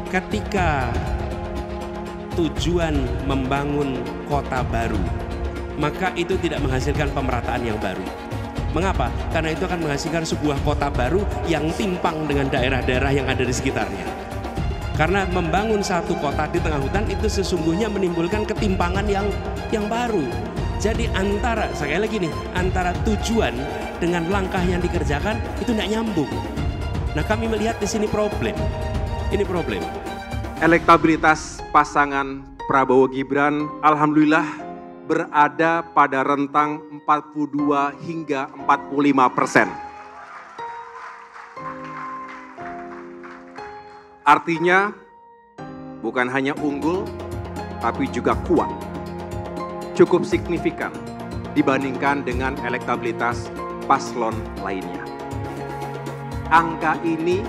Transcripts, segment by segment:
ketika tujuan membangun kota baru, maka itu tidak menghasilkan pemerataan yang baru. Mengapa? Karena itu akan menghasilkan sebuah kota baru yang timpang dengan daerah-daerah yang ada di sekitarnya. Karena membangun satu kota di tengah hutan itu sesungguhnya menimbulkan ketimpangan yang baru. Jadi sekali lagi nih, antara tujuan dengan langkah yang dikerjakan itu tidak nyambung. Nah, kami melihat di sini problem. Ini problem. Elektabilitas pasangan Prabowo Gibran alhamdulillah berada pada rentang 42 hingga 45%. Artinya bukan hanya unggul tapi juga kuat. Cukup signifikan dibandingkan dengan elektabilitas paslon lainnya. Angka ini,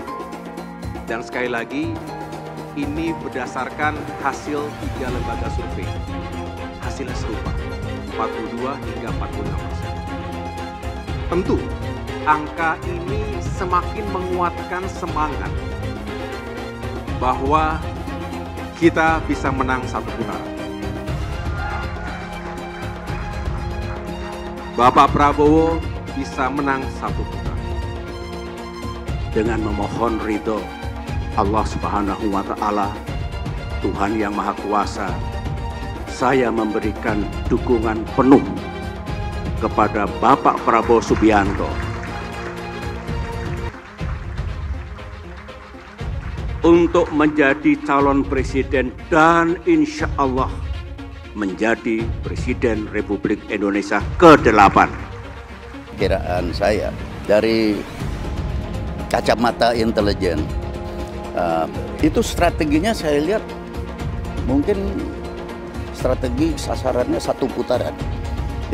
dan sekali lagi, ini berdasarkan hasil 3 lembaga survei. Hasilnya serupa, 42 hingga 46%. Tentu, angka ini semakin menguatkan semangat bahwa kita bisa menang satu putaran. Bapak Prabowo bisa menang satu putaran. Dengan memohon ridho Allah Subhanahu wa Ta'ala, Tuhan yang Maha Kuasa, saya memberikan dukungan penuh kepada Bapak Prabowo Subianto untuk menjadi calon presiden dan insya Allah menjadi Presiden Republik Indonesia ke-8. Kiraan saya dari kacamata intelijen, itu strateginya saya lihat mungkin strategi sasarannya satu putaran.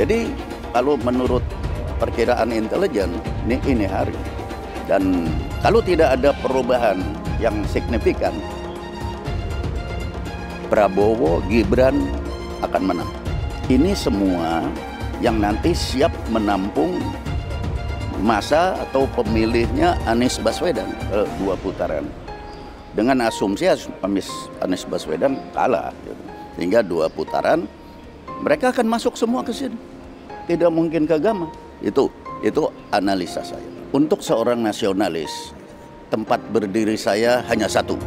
Jadi kalau menurut perkiraan intelijen ini hari, dan kalau tidak ada perubahan yang signifikan, Prabowo Gibran akan menang. Ini semua yang nanti siap menampung masa atau pemilihnya Anies Baswedan 2 putaran. Dengan asumsi Anies Baswedan kalah, sehingga 2 putaran mereka akan masuk semua ke sini. Tidak mungkin ke Gama. Itu analisa saya. Untuk seorang nasionalis, tempat berdiri saya hanya satu.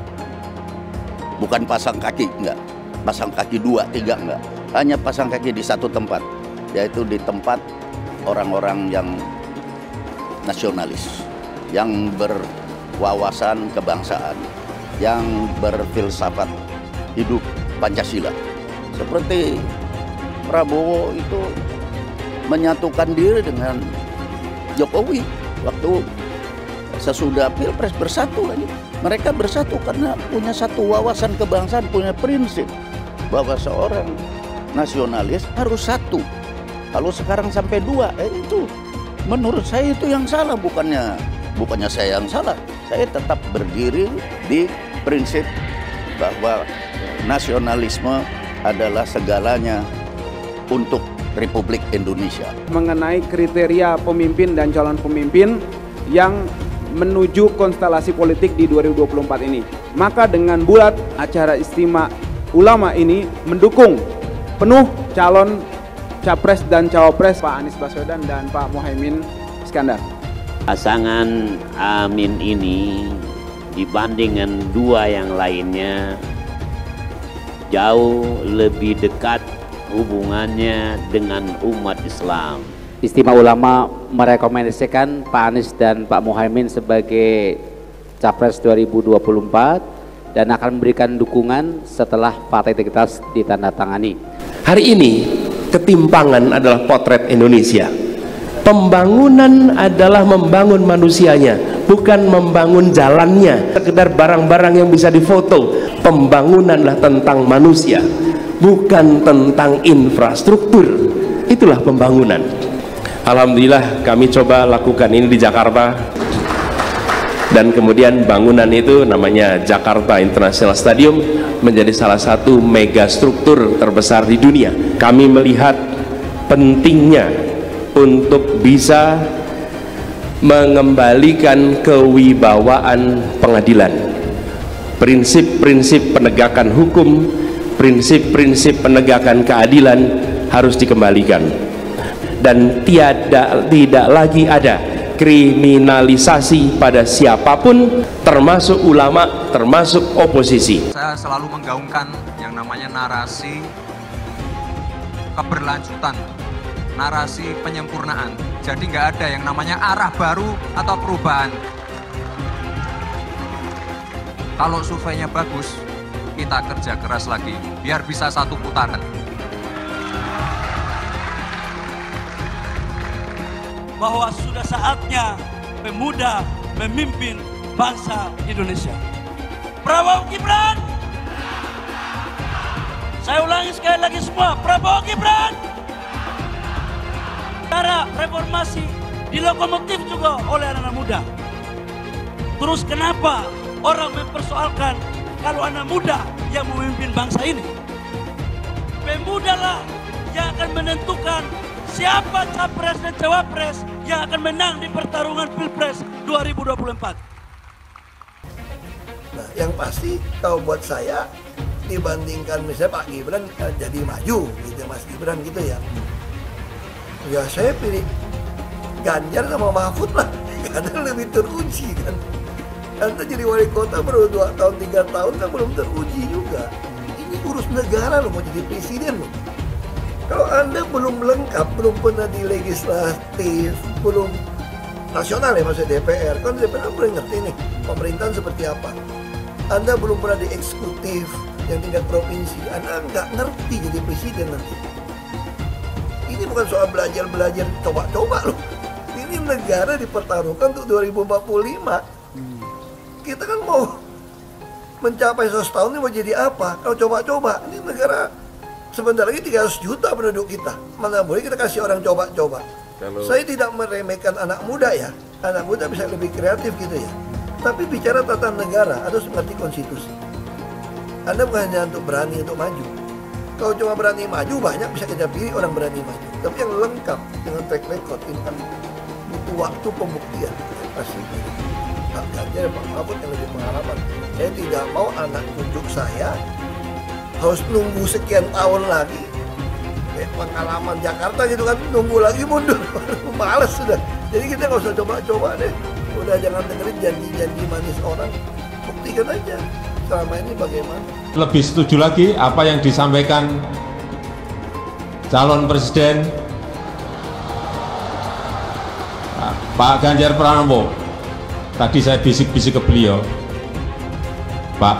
Bukan pasang kaki, enggak. Pasang kaki 2, 3, enggak. Hanya pasang kaki di satu tempat, yaitu di tempat orang-orang yang nasionalis, yang berwawasan kebangsaan, yang berfilsafat hidup Pancasila. Seperti Prabowo itu menyatukan diri dengan Jokowi waktu sesudah Pilpres bersatu lagi. Mereka bersatu karena punya satu wawasan kebangsaan, punya prinsip bahwa seorang nasionalis harus satu. Kalau sekarang sampai 2, itu menurut saya itu yang salah, bukannya saya yang salah. Saya tetap berdiri di prinsip bahwa nasionalisme adalah segalanya untuk Republik Indonesia. Mengenai kriteria pemimpin dan calon pemimpin yang menuju konstelasi politik di 2024 ini, maka dengan bulat acara Istimewa Ulama ini mendukung penuh calon Capres dan Cawapres Pak Anies Baswedan dan Pak Muhaimin Iskandar. Pasangan Amin ini dibandingkan 2 yang lainnya jauh lebih dekat hubungannya dengan umat Islam. Istimewa Ulama merekomendasikan Pak Anies dan Pak Muhaimin sebagai Capres 2024 dan akan memberikan dukungan setelah Fakta Integritas ditandatangani. Hari ini ketimpangan adalah potret Indonesia. Pembangunan adalah membangun manusianya, bukan membangun jalannya, sekedar barang-barang yang bisa difoto. Pembangunanlah tentang manusia, bukan tentang infrastruktur. Itulah pembangunan. Alhamdulillah kami coba lakukan ini di Jakarta, dan kemudian bangunan itu namanya Jakarta International Stadium menjadi salah satu megastruktur terbesar di dunia. Kami melihat pentingnya untuk bisa mengembalikan kewibawaan pengadilan, Prinsip-prinsip penegakan hukum, prinsip-prinsip penegakan keadilan harus dikembalikan, dan tidak lagi ada kriminalisasi pada siapapun, termasuk ulama, termasuk oposisi. Saya selalu menggaungkan yang namanya narasi keberlanjutan, narasi penyempurnaan. Jadi nggak ada yang namanya arah baru atau perubahan. Kalau surveinya bagus, kita kerja keras lagi biar bisa satu putaran. Bahwa sudah saatnya pemuda memimpin bangsa Indonesia. Prabowo Gibran. Saya ulangi sekali lagi semua, Prabowo Gibran. Cara reformasi dilokomotif juga oleh anak muda. Terus kenapa orang mempersoalkan kalau anak muda yang memimpin bangsa ini? Pemudalah yang akan menentukan siapa capres dan cawapres yang akan menang di pertarungan Pilpres 2024. Nah, yang pasti kalau buat saya dibandingkan misalnya Pak Gibran jadi maju gitu, Mas Gibran gitu ya. Ya saya pilih Ganjar sama Mahfud lah, karena lebih teruji kan. Anda jadi wali kota baru 2 tahun 3 tahun kan belum teruji juga. Ini urus negara loh, mau jadi presiden loh. Kalau Anda belum lengkap, belum pernah di legislatif, belum nasional ya maksudnya DPR, kan DPR belum ngerti nih pemerintahan seperti apa. Anda belum pernah di eksekutif yang tingkat provinsi, Anda nggak ngerti jadi presiden nanti. Ini bukan soal belajar coba-coba loh. Ini negara dipertaruhkan untuk 2045. Kita kan mau mencapai 100 tahun ini mau jadi apa? Kalau coba-coba, ini negara sebentar lagi 300 juta penduduk kita. Mana boleh kita kasih orang coba-coba. Saya tidak meremehkan anak muda ya. Anak muda bisa lebih kreatif gitu ya. Tapi bicara tata negara harus mengerti konstitusi. Anda bukan hanya untuk berani untuk maju. Kalau cuma berani maju, banyak bisa kita pilih orang berani maju. Tapi yang lengkap dengan track record ini kan butuh waktu pembuktian. Pasti Pak Ganjar, Pak Mahfud yang lebih pengalaman. Saya tidak mau anak cucu saya harus nunggu sekian tahun lagi. Pengalaman Jakarta gitu kan, nunggu lagi mundur. Males sudah. Jadi kita nggak usah coba-coba deh. Udah jangan dengerin janji-janji manis orang. Buktikan aja selama ini bagaimana. Lebih setuju lagi apa yang disampaikan calon presiden Pak Ganjar Pranowo. Tadi saya bisik-bisik ke beliau, Pak,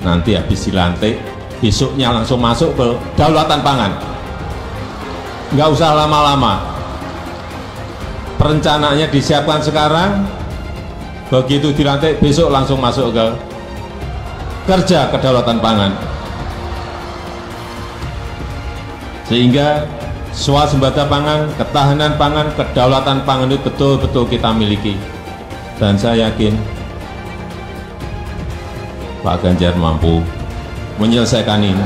nanti habis dilantik, besoknya langsung masuk ke kedaulatan pangan. Nggak usah lama-lama. Perencanaannya disiapkan sekarang, begitu dilantik besok langsung masuk ke kerja kedaulatan pangan. Sehingga swasembada pangan, ketahanan pangan, kedaulatan pangan itu betul-betul kita miliki. Dan saya yakin Pak Ganjar mampu menyelesaikan ini.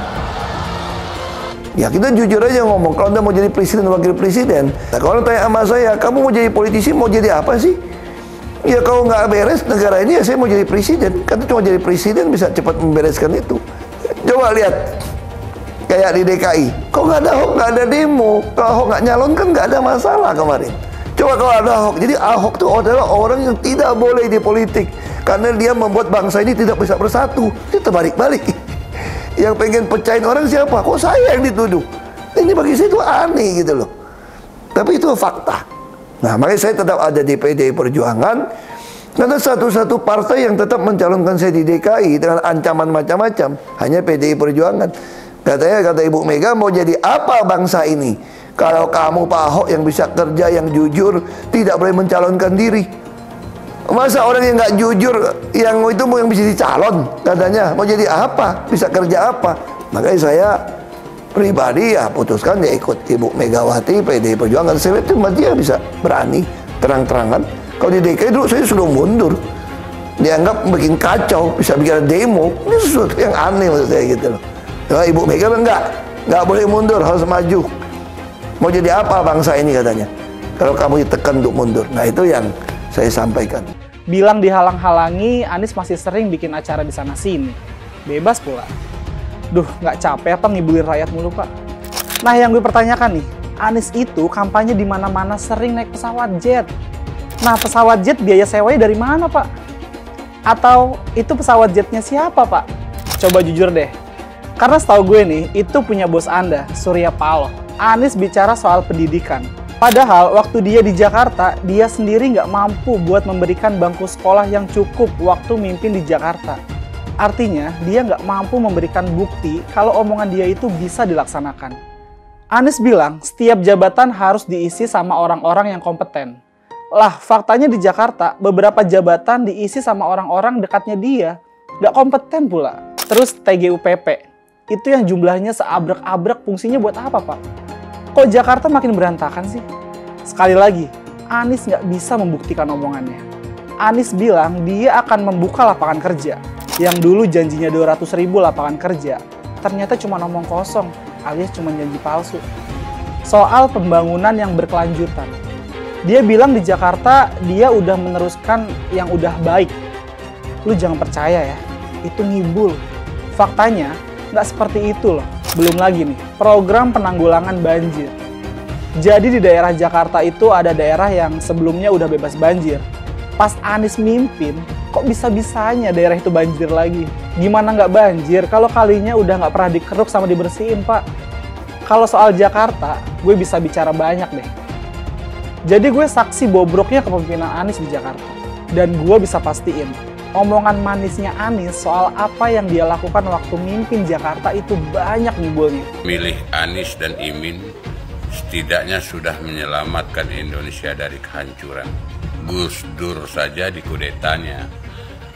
Ya kita jujur aja ngomong, kalau Anda mau jadi presiden, wakil presiden. Nah, kalau tanya sama saya, kamu mau jadi politisi, mau jadi apa sih? Ya kalau nggak beres negara ini, ya saya mau jadi presiden. Karena cuma jadi presiden bisa cepat membereskan itu. Coba lihat, kayak di DKI, kok nggak ada Ahok, nggak ada demo. Kalau Ahok nggak nyalon kan nggak ada masalah kemarin. Coba kalau ada Ahok, jadi Ahok itu adalah orang yang tidak boleh di politik. Karena dia membuat bangsa ini tidak bisa bersatu. Itu terbalik-balik. Yang pengen pecahin orang siapa? Kok saya yang dituduh? Ini bagi saya itu aneh gitu loh. Tapi itu fakta. Nah makanya saya tetap ada di PDI Perjuangan. Karena satu-satu partai yang tetap mencalonkan saya di DKI dengan ancaman macam-macam hanya PDI Perjuangan. Kata Ibu Mega, mau jadi apa bangsa ini? Kalau kamu Pak Ahok yang bisa kerja, yang jujur, tidak boleh mencalonkan diri. Masa orang yang nggak jujur, yang itu mau yang bisa dicalon, katanya mau jadi apa, bisa kerja apa? Makanya saya pribadi ya putuskan ya ikut Ibu Megawati, PDI Perjuangan. Saya itu dia bisa berani terang-terangan. Kalau di DKI dulu saya sudah mundur, dianggap bikin kacau, bisa bikin demo. Ini sesuatu yang aneh menurut saya gitu loh. Nah, Ibu Mega nggak boleh mundur, harus maju. Mau jadi apa bangsa ini katanya? Kalau kamu ditekan untuk mundur. Nah itu yang saya sampaikan. Bilang dihalang-halangi, Anies masih sering bikin acara di sana-sini. Bebas pula. Duh, nggak capek apa ngibulin rakyat mulu, Pak? Nah, yang gue pertanyakan nih, Anies itu kampanye di mana-mana sering naik pesawat jet. Nah, pesawat jet biaya sewanya dari mana, Pak? Atau itu pesawat jetnya siapa, Pak? Coba jujur deh. Karena setahu gue nih, itu punya bos Anda, Surya Paloh. Anies bicara soal pendidikan. Padahal waktu dia di Jakarta, dia sendiri nggak mampu buat memberikan bangku sekolah yang cukup waktu mimpin di Jakarta. Artinya, dia nggak mampu memberikan bukti kalau omongan dia itu bisa dilaksanakan. Anies bilang, setiap jabatan harus diisi sama orang-orang yang kompeten. Lah, faktanya di Jakarta, beberapa jabatan diisi sama orang-orang dekatnya dia. Nggak kompeten pula. Terus TGUPP, itu yang jumlahnya seabrek-abrek, fungsinya buat apa, Pak? Kok Jakarta makin berantakan sih? Sekali lagi, Anies nggak bisa membuktikan omongannya. Anies bilang dia akan membuka lapangan kerja. Yang dulu janjinya 200.000 lapangan kerja, ternyata cuma omong kosong, alias cuma janji palsu. Soal pembangunan yang berkelanjutan. Dia bilang di Jakarta dia udah meneruskan yang udah baik. Lu jangan percaya ya, itu ngibul. Faktanya nggak seperti itu loh. Belum lagi nih, program penanggulangan banjir. Jadi di daerah Jakarta itu ada daerah yang sebelumnya udah bebas banjir. Pas Anies mimpin, kok bisa-bisanya daerah itu banjir lagi? Gimana nggak banjir kalau kalinya udah nggak pernah dikeruk sama dibersihin, Pak? Kalau soal Jakarta, gue bisa bicara banyak deh. Jadi gue saksi bobroknya kepemimpinan Anies di Jakarta. Dan gue bisa pastiin, omongan manisnya Anies soal apa yang dia lakukan waktu mimpin Jakarta itu banyak ngibulnya. Milih Anies dan Imin setidaknya sudah menyelamatkan Indonesia dari kehancuran. Gus Dur saja dikudetanya,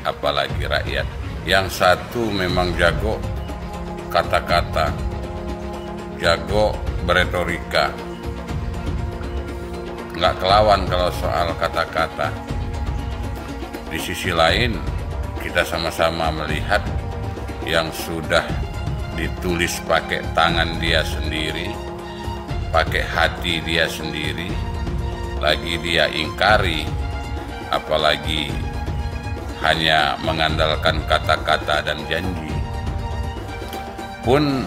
apalagi rakyat. Yang satu memang jago kata-kata, jago beretorika, nggak kelawan kalau soal kata-kata. Di sisi lain, kita sama-sama melihat yang sudah ditulis pakai tangan dia sendiri, pakai hati dia sendiri, lagi dia ingkari, apalagi hanya mengandalkan kata-kata dan janji. Pun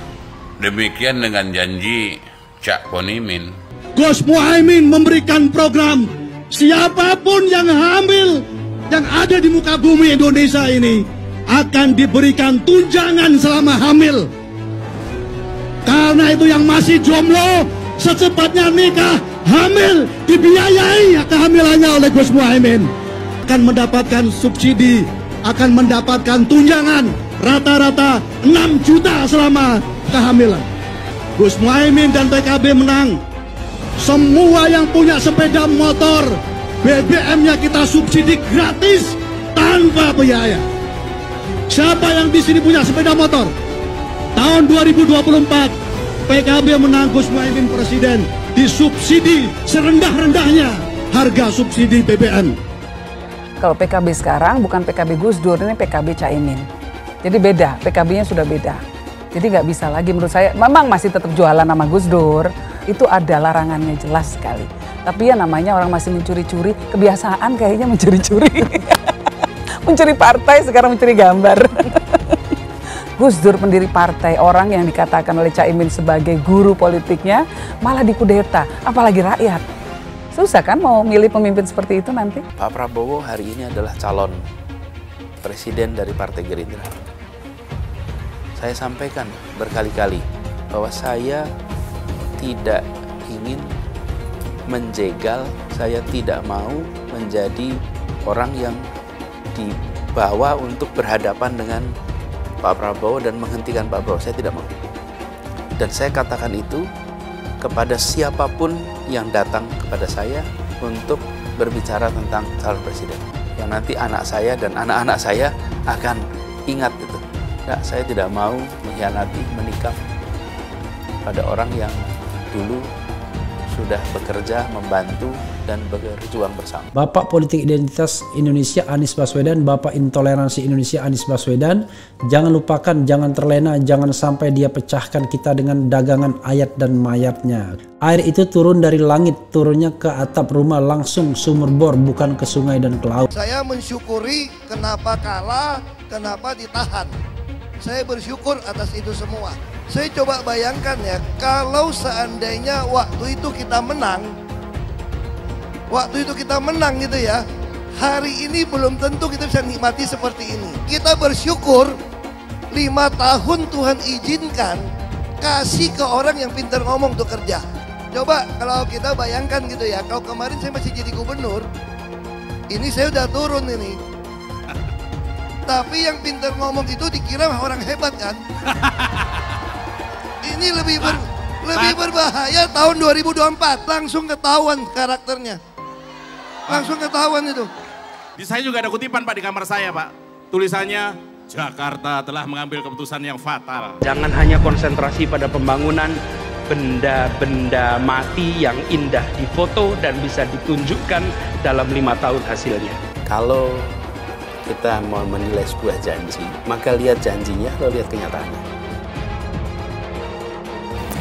demikian dengan janji Cak Ponimin. Gus Muhaimin memberikan program siapapun yang hamil yang ada di muka bumi Indonesia ini akan diberikan tunjangan selama hamil. Karena itu yang masih jomblo secepatnya nikah, hamil, dibiayai kehamilannya oleh Gus Muhaimin. Akan mendapatkan subsidi, akan mendapatkan tunjangan rata-rata 6 juta selama kehamilan. Gus Muhaimin dan PKB menang. Semua yang punya sepeda motor, BBM-nya kita subsidi gratis tanpa biaya. Siapa yang di sini punya sepeda motor? Tahun 2024 PKB menang, Gus Muhaimin presiden, disubsidi serendah-rendahnya harga subsidi BBM. Kalau PKB sekarang bukan PKB Gus Dur, ini PKB Caimin. Jadi beda, PKB-nya sudah beda. Jadi nggak bisa lagi menurut saya, memang masih tetap jualan nama Gus Dur, itu ada larangannya jelas sekali. Tapi ya namanya orang masih mencuri-curi, kebiasaan kayaknya mencuri-curi. Mencuri partai, sekarang mencuri gambar. Gus Dur pendiri partai, orang yang dikatakan oleh Caimin sebagai guru politiknya, malah dikudeta, apalagi rakyat. Susah kan mau milih pemimpin seperti itu nanti? Pak Prabowo hari ini adalah calon presiden dari Partai Gerindra. Saya sampaikan berkali-kali bahwa saya tidak ingin menjegal, saya tidak mau menjadi orang yang dibawa untuk berhadapan dengan Pak Prabowo dan menghentikan Pak Prabowo. Saya tidak mau. Dan saya katakan itu kepada siapapun yang datang kepada saya untuk berbicara tentang calon presiden. Yang nanti anak saya dan anak-anak saya akan ingat itu. Nah, saya tidak mau mengkhianati, menikam pada orang yang dulu sudah bekerja, membantu, dan berjuang bersama. Bapak Politik Identitas Indonesia Anies Baswedan, Bapak Intoleransi Indonesia Anies Baswedan, jangan lupakan, jangan terlena, jangan sampai dia pecahkan kita dengan dagangan ayat dan mayatnya. Air itu turun dari langit, turunnya ke atap rumah langsung sumur bor, bukan ke sungai dan ke laut. Saya mensyukuri kenapa kalah, kenapa ditahan. Saya bersyukur atas itu semua. Saya coba bayangkan ya, kalau seandainya waktu itu kita menang gitu ya, hari ini belum tentu kita bisa nikmati seperti ini. Kita bersyukur 5 tahun Tuhan izinkan kasih ke orang yang pintar ngomong untuk kerja. Coba kalau kita bayangkan gitu ya, kalau kemarin saya masih jadi gubernur, ini saya udah turun ini. Tapi yang pintar ngomong itu dikira orang hebat kan? Ini lebih berbahaya tahun 2024. Langsung ketahuan karakternya. Langsung ketahuan itu. Di saya juga ada kutipan Pak di kamar saya Pak. Tulisannya, Jakarta telah mengambil keputusan yang fatal. Jangan hanya konsentrasi pada pembangunan benda-benda mati yang indah difoto dan bisa ditunjukkan dalam 5 tahun hasilnya. Kalau kita mau menilai sebuah janji, maka lihat janjinya atau lihat kenyataannya.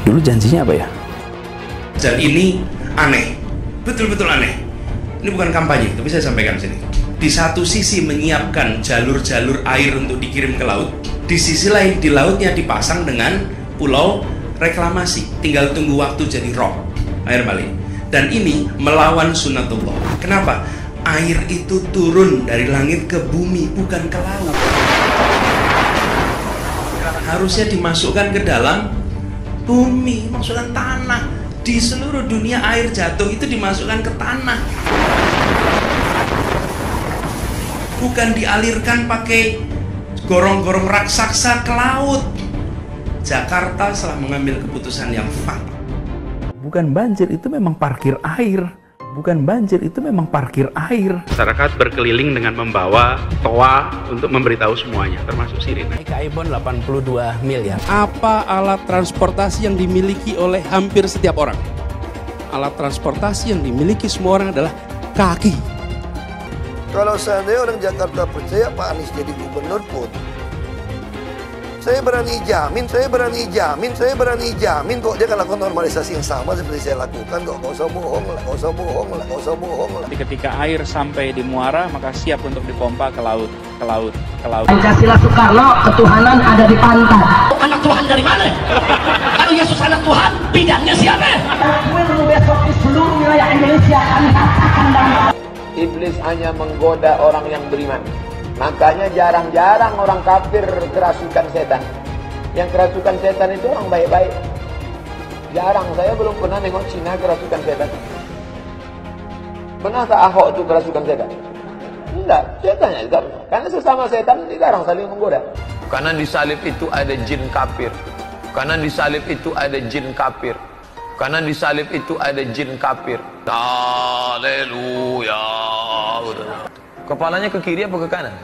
Dulu janjinya apa ya? Dan ini aneh, betul-betul aneh. Ini bukan kampanye, tapi saya sampaikan sini. Di satu sisi menyiapkan jalur-jalur air untuk dikirim ke laut, di sisi lain di lautnya dipasang dengan pulau reklamasi, tinggal tunggu waktu jadi rob, air balik. Dan ini melawan sunatullah. Kenapa? Air itu turun dari langit ke bumi, bukan ke laut. Harusnya dimasukkan ke dalam bumi, masukkan tanah. Di seluruh dunia air jatuh itu dimasukkan ke tanah. Bukan dialirkan pakai gorong-gorong raksasa ke laut. Jakarta telah mengambil keputusan yang fatal. Bukan banjir, itu memang parkir air. Bukan banjir, itu memang parkir air. Masyarakat berkeliling dengan membawa toa untuk memberitahu semuanya, termasuk sirine. KAIBON 82 miliar. Apa alat transportasi yang dimiliki oleh hampir setiap orang? Alat transportasi yang dimiliki semua orang adalah kaki. Kalau seandainya orang Jakarta percaya Pak Anies jadi gubernur pun, saya berani jamin kok dia akan lakukan normalisasi yang sama seperti saya lakukan kok. Gak usah bohong lah. Tapi ketika air sampai di muara, maka siap untuk dipompa ke laut. Pancasila Soekarno, ketuhanan ada di pantai. Anak Tuhan dari mana? Kalau Yesus anak Tuhan, bidangnya siapa? Besok di seluruh wilayah Indonesia kami katakan dan Iblis hanya menggoda orang yang beriman. Makanya jarang-jarang orang kafir kerasukan setan. Yang kerasukan setan itu orang baik-baik. Jarang, saya belum pernah nengok Cina kerasukan setan. Pernah tak Ahok itu kerasukan setan? Enggak, setannya juga. Karena sesama setan jarang saling menggoda. Karena di salib itu ada jin kafir. Karena di salib itu ada jin kafir. Karena di salib itu ada jin kafir. Haleluya. Kepalanya ke kiri apa ke kanan?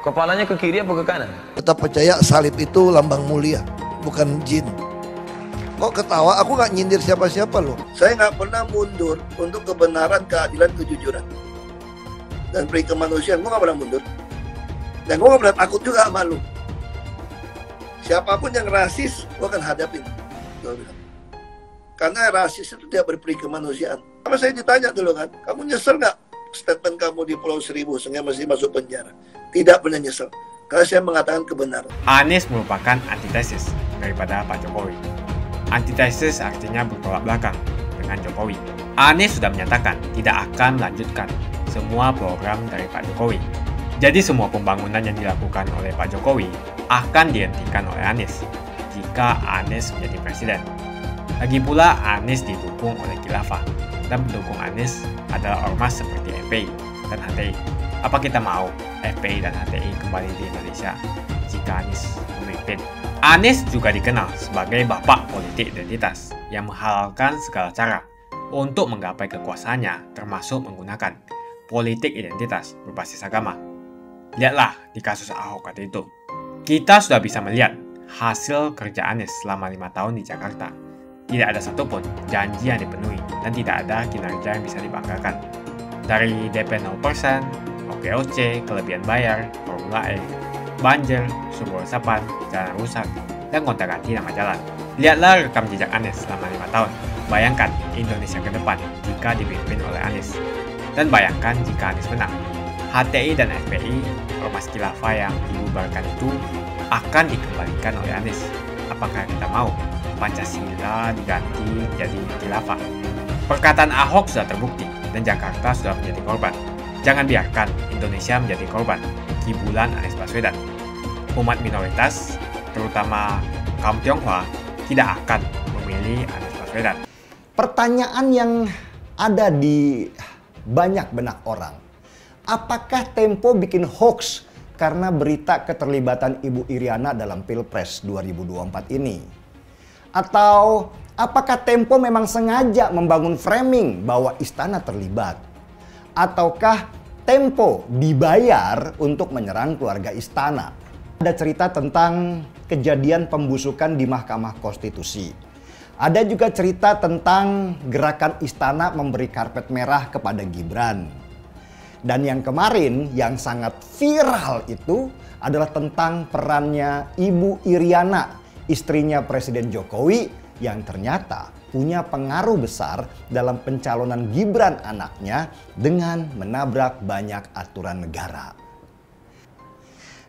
Kepalanya ke kiri apa ke kanan? Kita percaya salib itu lambang mulia, bukan jin. Kok ketawa? Aku nggak nyindir siapa-siapa loh. Saya nggak pernah mundur untuk kebenaran, keadilan, kejujuran. Dan peri kemanusiaan, gue nggak pernah mundur. Dan gue nggak pernah takut juga sama lu. Siapapun yang rasis, gue akan hadapin. Karena rasis itu tidak berperi kemanusiaan. Sama saya ditanya dulu kan, kamu nyesel nggak statement kamu di Pulau Seribu sehingga masih masuk penjara? Tidak pernah nyesel, karena saya mengatakan kebenaran. Anies merupakan antitesis daripada Pak Jokowi. Antitesis artinya bertolak belakang dengan Jokowi. Anies sudah menyatakan tidak akan melanjutkan semua program dari Pak Jokowi. Jadi semua pembangunan yang dilakukan oleh Pak Jokowi akan dihentikan oleh Anies jika Anies menjadi presiden. Lagi pula Anies didukung oleh khilafah, dan pendukung Anies adalah ormas seperti FPI dan HTI. Apa kita mau FPI dan HTI kembali di Indonesia jika Anies memimpin? Anies juga dikenal sebagai bapak politik identitas yang menghalalkan segala cara untuk menggapai kekuasaannya, termasuk menggunakan politik identitas berbasis agama. Lihatlah di kasus Ahok waktu itu. Kita sudah bisa melihat hasil kerja Anies selama 5 tahun di Jakarta. Tidak ada satupun janji yang dipenuhi dan tidak ada kinerja yang bisa dibanggakan. Dari DP 0%, OKOC, kelebihan bayar, Formula E, banjir, sumur resapan, jalan rusak, dan gonta-ganti nama jalan. Lihatlah rekam jejak Anies selama 5 tahun. Bayangkan Indonesia ke depan jika dipimpin oleh Anies. Dan bayangkan jika Anies menang. HTI dan FPI, Ormas Khilafah yang dibubarkan itu akan dikembalikan oleh Anies. Apakah kita mau Pancasila diganti jadi khilafah? Perkataan Ahok sudah terbukti dan Jakarta sudah menjadi korban. Jangan biarkan Indonesia menjadi korban kibulan Anies Baswedan. Umat minoritas, terutama kaum Tionghoa, tidak akan memilih Anies Baswedan. Pertanyaan yang ada di banyak benak orang, apakah Tempo bikin hoax karena berita keterlibatan Ibu Iriana dalam Pilpres 2024 ini? Atau apakah Tempo memang sengaja membangun framing bahwa istana terlibat? Ataukah Tempo dibayar untuk menyerang keluarga istana? Ada cerita tentang kejadian pembusukan di Mahkamah Konstitusi. Ada juga cerita tentang gerakan istana memberi karpet merah kepada Gibran. Dan yang kemarin yang sangat viral itu adalah tentang perannya Ibu Iriana, istrinya Presiden Jokowi yang ternyata punya pengaruh besar dalam pencalonan Gibran anaknya dengan menabrak banyak aturan negara.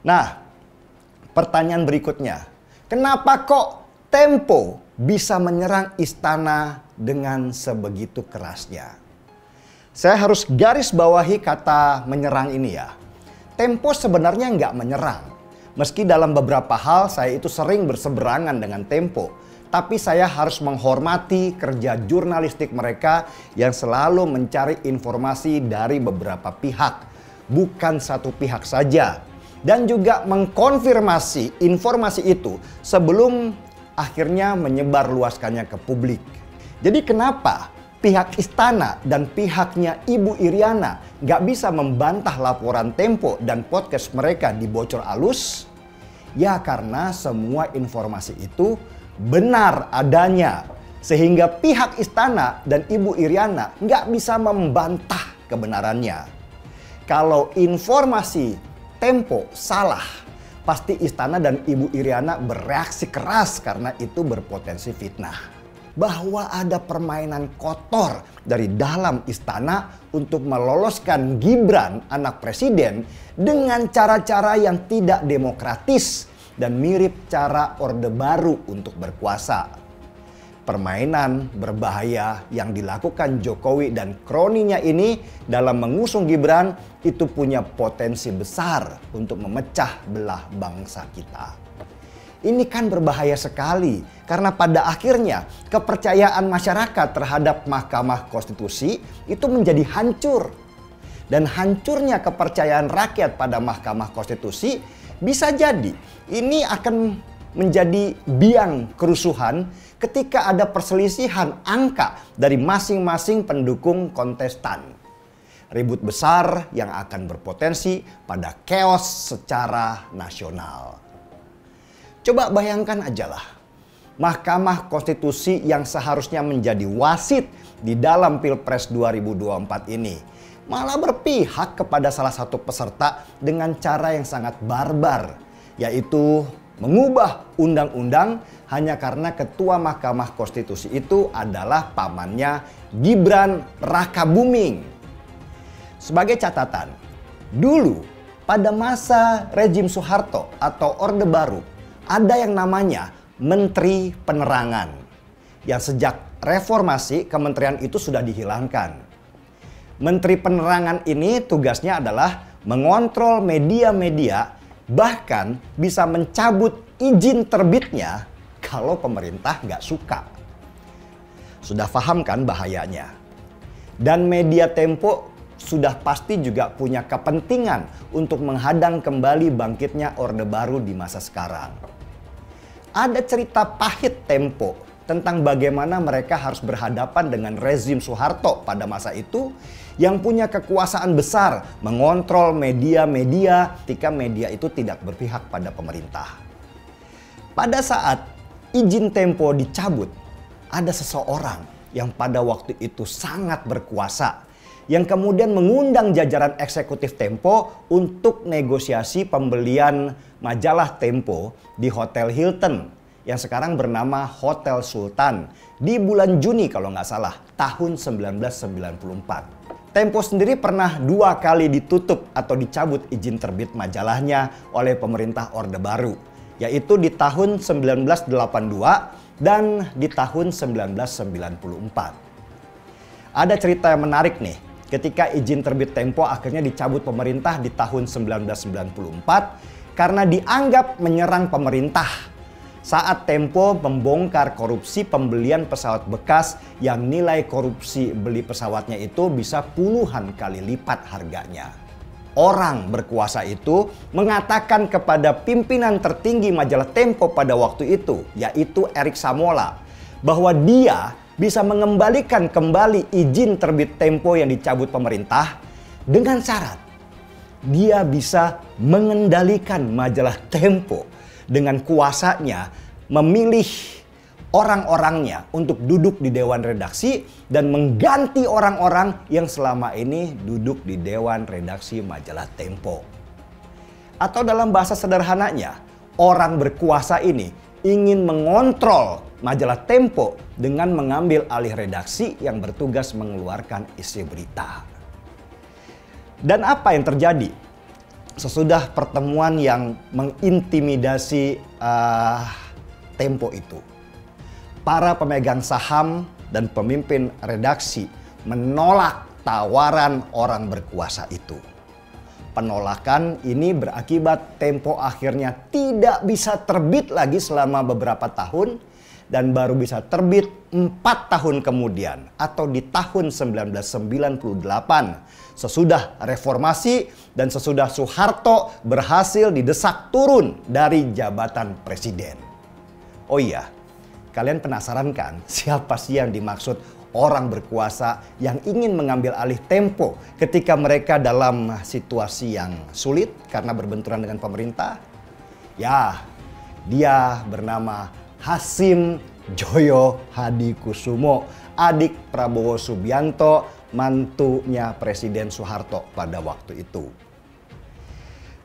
Nah, pertanyaan berikutnya, kenapa kok Tempo bisa menyerang istana dengan sebegitu kerasnya? Saya harus garis bawahi kata menyerang ini ya. Tempo sebenarnya nggak menyerang. Meski dalam beberapa hal saya itu sering berseberangan dengan Tempo. Tapi saya harus menghormati kerja jurnalistik mereka yang selalu mencari informasi dari beberapa pihak. Bukan satu pihak saja. Dan juga mengkonfirmasi informasi itu sebelum akhirnya menyebarluaskannya ke publik. Jadi kenapa pihak istana dan pihaknya Ibu Iriana nggak bisa membantah laporan Tempo dan podcast mereka dibocor alus? Ya karena semua informasi itu benar adanya. Sehingga pihak istana dan Ibu Iriana nggak bisa membantah kebenarannya. Kalau informasi Tempo salah, pasti istana dan Ibu Iriana bereaksi keras karena itu berpotensi fitnah. Bahwa ada permainan kotor dari dalam istana untuk meloloskan Gibran anak presiden dengan cara-cara yang tidak demokratis dan mirip cara Orde Baru untuk berkuasa. Permainan berbahaya yang dilakukan Jokowi dan kroninya ini dalam mengusung Gibran itu punya potensi besar untuk memecah belah bangsa kita. Ini kan berbahaya sekali karena pada akhirnya kepercayaan masyarakat terhadap Mahkamah Konstitusi itu menjadi hancur. Dan hancurnya kepercayaan rakyat pada Mahkamah Konstitusi bisa jadi ini akan menjadi biang kerusuhan ketika ada perselisihan angka dari masing-masing pendukung kontestan. Ribut besar yang akan berpotensi pada chaos secara nasional. Coba bayangkan aja lah, Mahkamah Konstitusi yang seharusnya menjadi wasit di dalam Pilpres 2024 ini malah berpihak kepada salah satu peserta dengan cara yang sangat barbar, yaitu mengubah undang-undang hanya karena ketua Mahkamah Konstitusi itu adalah pamannya Gibran Rakabuming. Sebagai catatan, dulu pada masa rejim Soeharto atau Orde Baru ada yang namanya Menteri Penerangan. Yang sejak reformasi kementerian itu sudah dihilangkan. Menteri Penerangan ini tugasnya adalah mengontrol media-media, bahkan bisa mencabut izin terbitnya kalau pemerintah nggak suka. Sudah paham kan bahayanya? Dan media Tempo sudah pasti juga punya kepentingan untuk menghadang kembali bangkitnya Orde Baru di masa sekarang. Ada cerita pahit Tempo tentang bagaimana mereka harus berhadapan dengan rezim Soeharto pada masa itu yang punya kekuasaan besar mengontrol media-media ketika media itu tidak berpihak pada pemerintah. Pada saat izin Tempo dicabut, ada seseorang yang pada waktu itu sangat berkuasa, yang kemudian mengundang jajaran eksekutif Tempo untuk negosiasi pembelian majalah Tempo di Hotel Hilton yang sekarang bernama Hotel Sultan di bulan Juni kalau nggak salah tahun 1994. Tempo sendiri pernah 2 kali ditutup atau dicabut izin terbit majalahnya oleh pemerintah Orde Baru, yaitu di tahun 1982 dan di tahun 1994. Ada cerita yang menarik nih, ketika izin terbit Tempo akhirnya dicabut pemerintah di tahun 1994 karena dianggap menyerang pemerintah saat Tempo membongkar korupsi pembelian pesawat bekas yang nilai korupsi beli pesawatnya itu bisa puluhan kali lipat harganya. Orang berkuasa itu mengatakan kepada pimpinan tertinggi majalah Tempo pada waktu itu, yaitu Erik Samola, bahwa dia bisa mengembalikan kembali izin terbit Tempo yang dicabut pemerintah dengan syarat dia bisa mengendalikan majalah Tempo dengan kuasanya memilih orang-orangnya untuk duduk di dewan redaksi dan mengganti orang-orang yang selama ini duduk di dewan redaksi majalah Tempo. Atau dalam bahasa sederhananya, orang berkuasa ini ingin mengontrol majalah Tempo dengan mengambil alih redaksi yang bertugas mengeluarkan isi berita. Dan apa yang terjadi? Sesudah pertemuan yang mengintimidasi Tempo itu, para pemegang saham dan pemimpin redaksi menolak tawaran orang berkuasa itu. Penolakan ini berakibat Tempo akhirnya tidak bisa terbit lagi selama beberapa tahun dan baru bisa terbit 4 tahun kemudian atau di tahun 1998 sesudah reformasi dan sesudah Soeharto berhasil didesak turun dari jabatan presiden. Oh iya, kalian penasaran kan siapa sih yang dimaksud orang berkuasa yang ingin mengambil alih Tempo ketika mereka dalam situasi yang sulit karena berbenturan dengan pemerintah? Ya, dia bernama Hasim Joyo Hadikusumo, adik Prabowo Subianto, mantunya Presiden Soeharto pada waktu itu.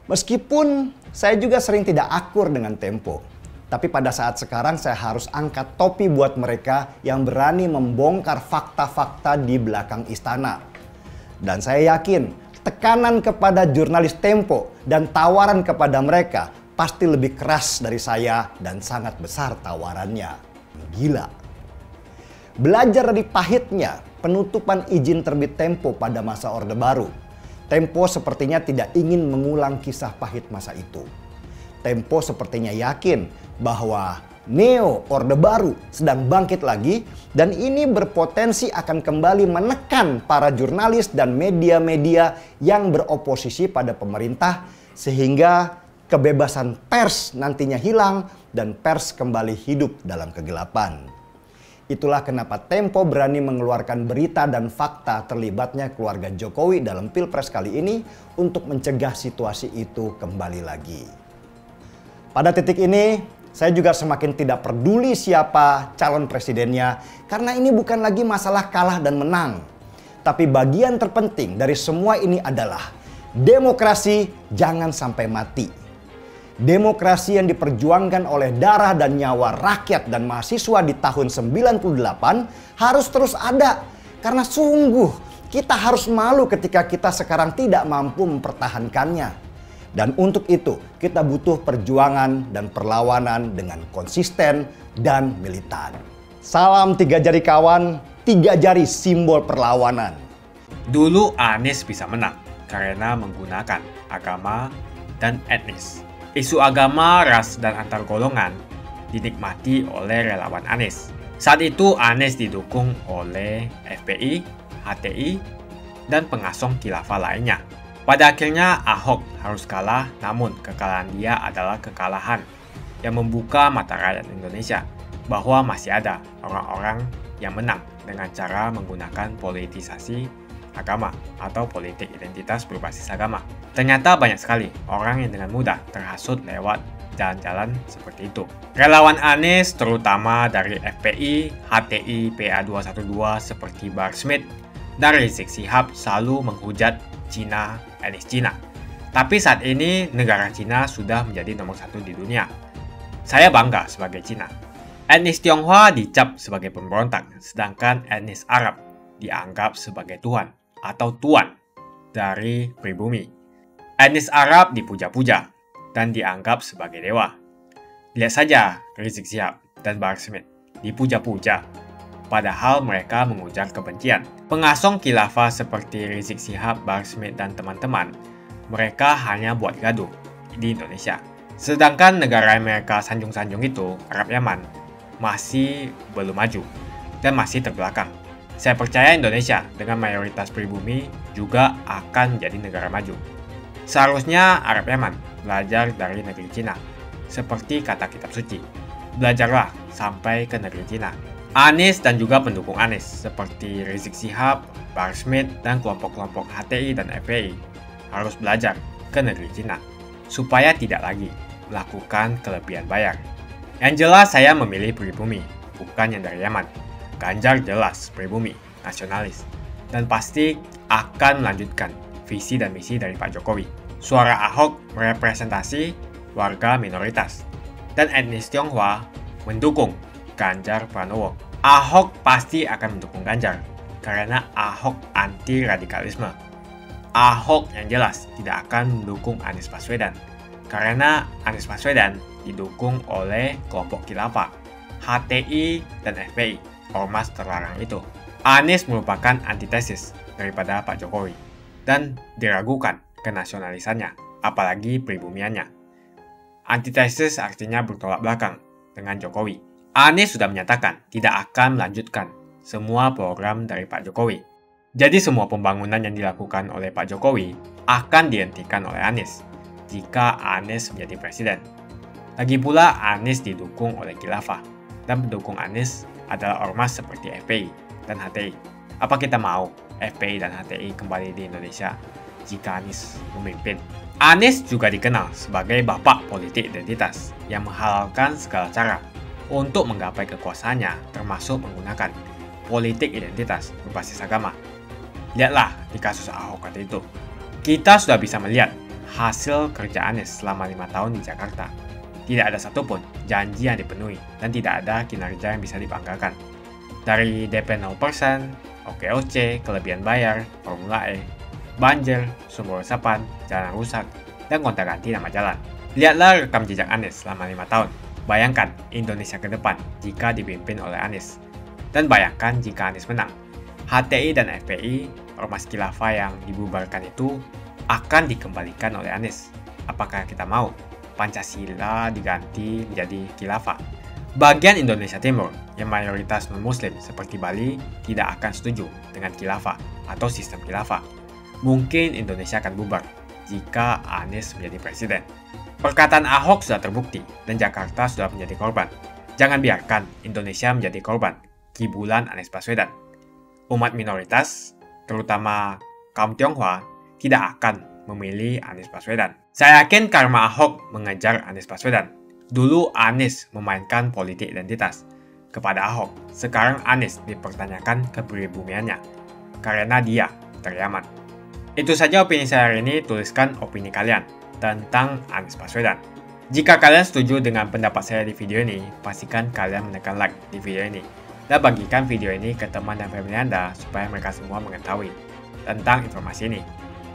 Meskipun saya juga sering tidak akur dengan Tempo, tapi pada saat sekarang saya harus angkat topi buat mereka yang berani membongkar fakta-fakta di belakang istana. Dan saya yakin tekanan kepada jurnalis Tempo dan tawaran kepada mereka pasti lebih keras dari saya dan sangat besar tawarannya. Gila. Belajar dari pahitnya penutupan izin terbit Tempo pada masa Orde Baru, Tempo sepertinya tidak ingin mengulang kisah pahit masa itu. Tempo sepertinya yakin bahwa Neo Orde Baru sedang bangkit lagi dan ini berpotensi akan kembali menekan para jurnalis dan media-media yang beroposisi pada pemerintah sehingga kebebasan pers nantinya hilang dan pers kembali hidup dalam kegelapan. Itulah kenapa Tempo berani mengeluarkan berita dan fakta terlibatnya keluarga Jokowi dalam Pilpres kali ini untuk mencegah situasi itu kembali lagi. Pada titik ini, saya juga semakin tidak peduli siapa calon presidennya karena ini bukan lagi masalah kalah dan menang. Tapi bagian terpenting dari semua ini adalah demokrasi jangan sampai mati. Demokrasi yang diperjuangkan oleh darah dan nyawa rakyat dan mahasiswa di tahun 98 harus terus ada. Karena sungguh kita harus malu ketika kita sekarang tidak mampu mempertahankannya. Dan untuk itu kita butuh perjuangan dan perlawanan dengan konsisten dan militan. Salam 3 jari kawan, 3 jari simbol perlawanan. Dulu Anies bisa menang karena menggunakan agama dan etnis. Isu agama, ras, dan antar golongan dinikmati oleh relawan Anies. Saat itu Anies didukung oleh FPI, HTI, dan pengasong khilafah lainnya. Pada akhirnya Ahok harus kalah, namun kekalahan dia adalah kekalahan yang membuka mata rakyat Indonesia bahwa masih ada orang-orang yang menang dengan cara menggunakan politisasi agama atau politik identitas berbasis agama. Ternyata banyak sekali orang yang dengan mudah terhasut lewat jalan-jalan seperti itu. Relawan Anies terutama dari FPI, HTI, PA212 seperti Bahar Smith dan Rizik Syihab selalu menghujat Cina, etnis Cina. Tapi saat ini negara Cina sudah menjadi nomor 1 di dunia. Saya bangga sebagai Cina. Etnis Tionghoa dicap sebagai pemberontak, sedangkan etnis Arab dianggap sebagai Tuhan atau tuan dari pribumi. Etnis Arab dipuja-puja dan dianggap sebagai dewa. Lihat saja Rizik Syihab dan Bahar Smith dipuja-puja, padahal mereka mengujar kebencian. Pengasong khilafah seperti Rizik Syihab, Bahar Smith, dan teman-teman, mereka hanya buat gaduh di Indonesia. Sedangkan negara yang mereka sanjung-sanjung itu, Arab Yaman, masih belum maju dan masih terbelakang. Saya percaya Indonesia dengan mayoritas pribumi juga akan menjadi negara maju. Seharusnya Arab Yaman belajar dari negeri Cina, seperti kata kitab suci. Belajarlah sampai ke negeri Cina. Anies dan juga pendukung Anies, seperti Rizik Syihab, Bahar Smith, dan kelompok-kelompok HTI dan FPI, harus belajar ke negeri Cina, supaya tidak lagi melakukan kelebihan bayar. Yang jelas saya memilih pribumi, bukan yang dari Yaman. Ganjar jelas pribumi, nasionalis, dan pasti akan melanjutkan visi dan misi dari Pak Jokowi. Suara Ahok merepresentasi warga minoritas, dan etnis Tionghoa mendukung Ganjar Pranowo. Ahok pasti akan mendukung Ganjar, karena Ahok anti radikalisme. Ahok yang jelas tidak akan mendukung Anies Baswedan, karena Anies Baswedan didukung oleh kelompok khilafah, HTI, dan FPI, ormas terlarang itu. Anies merupakan antitesis daripada Pak Jokowi, dan diragukan kenasionalisannya, apalagi pribumiannya. Antitesis artinya bertolak belakang dengan Jokowi. Anies sudah menyatakan tidak akan melanjutkan semua program dari Pak Jokowi. Jadi semua pembangunan yang dilakukan oleh Pak Jokowi akan dihentikan oleh Anies jika Anies menjadi presiden. Lagi pula Anies didukung oleh khilafah, dan pendukung Anies adalah ormas seperti FPI dan HTI. Apa kita mau FPI dan HTI kembali di Indonesia jika Anies memimpin? Anies juga dikenal sebagai bapak politik identitas yang menghalalkan segala cara untuk menggapai kekuasaannya, termasuk menggunakan politik identitas berbasis agama. Lihatlah di kasus Ahok waktu itu. Kita sudah bisa melihat hasil kerja Anies selama 5 tahun di Jakarta. Tidak ada satupun janji yang dipenuhi dan tidak ada kinerja yang bisa dibanggakan. Dari DP 0%, OKOC, kelebihan bayar, Formula E, banjir, sumber resapan, jalan rusak, dan gonta-ganti nama jalan. Lihatlah rekam jejak Anies selama 5 tahun. Bayangkan Indonesia ke depan jika dipimpin oleh Anies. Dan bayangkan jika Anies menang. HTI dan FPI, ormas khilafah yang dibubarkan itu, akan dikembalikan oleh Anies. Apakah kita mau Pancasila diganti menjadi khilafah? Bagian Indonesia Timur yang mayoritas non-muslim seperti Bali tidak akan setuju dengan khilafah atau sistem khilafah. Mungkin Indonesia akan bubar jika Anies menjadi presiden. Perkataan Ahok sudah terbukti dan Jakarta sudah menjadi korban. Jangan biarkan Indonesia menjadi korban kibulan Anies Baswedan. Umat minoritas, terutama kaum Tionghoa, tidak akan memilih Anies Baswedan. Saya yakin karma Ahok mengejar Anies Baswedan. Dulu Anies memainkan politik identitas kepada Ahok. Sekarang Anies dipertanyakan kepribumiannya karena dia dari Yaman. Itu saja opini saya hari ini. Tuliskan opini kalian tentang Anies Baswedan. Jika kalian setuju dengan pendapat saya di video ini, pastikan kalian menekan like di video ini dan bagikan video ini ke teman dan family Anda supaya mereka semua mengetahui tentang informasi ini.